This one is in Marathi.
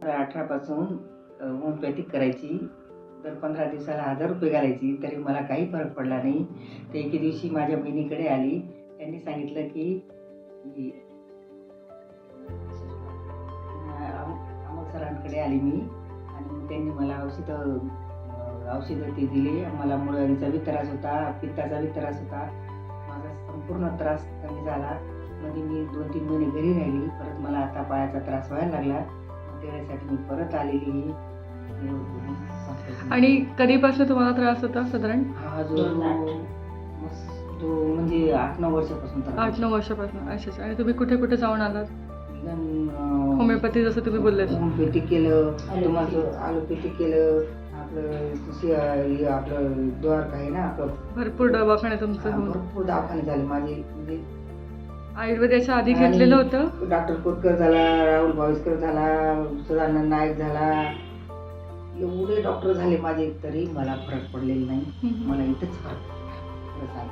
2018 पासून होमिओपॅथिक करायची. दर 15 दिवसाला 1000 रुपये घालायची, तरी मला काही फरक पडला नाही. तर एके दिवशी माझ्या बहिणीकडे आली. त्यांनी सांगितलं की अमोल सरांकडे आली मी आणि मग त्यांनी मला औषधं ते दिली. मला मुळव्याधीचा बी त्रास होता, पित्ताचा बी त्रास होता. माझा संपूर्ण त्रास कमी झाला. मध्ये मी 2-3 महिने घरी राहिली. परत मला आता पायाचा त्रास व्हायला लागला. त्यासाठी मी परत आलेली. आणि कधीपासून तुम्हाला त्रास होता साधारण? हा तो म्हणजे 8-9 वर्षापासून त्रास. 8-9 वर्षापासून. अच्छा. आणि तुम्ही कुठे कुठे जाऊन आलात? होमिओपॅथी जसं तुम्ही बोलले. होमिओपॅथिक केलं, तुम्हाला ॲलोपॅथिक केलं, आपलं द्वारका आहे ना आपलं, भरपूर दवाखाने तुमचं होऊन. भरपूर दवाखाने झाले माझे. म्हणजे आयुर्वेदाच्या आधी घेतलेलं होतं. डॉक्टर कोटकर झाला, राहुल भाविस्कर झाला, सदानंद नाईक झाला, एवढे डॉक्टर झाले माझे, तरी मला फरक पडलेला नाही. मला इथंच फरक पडला.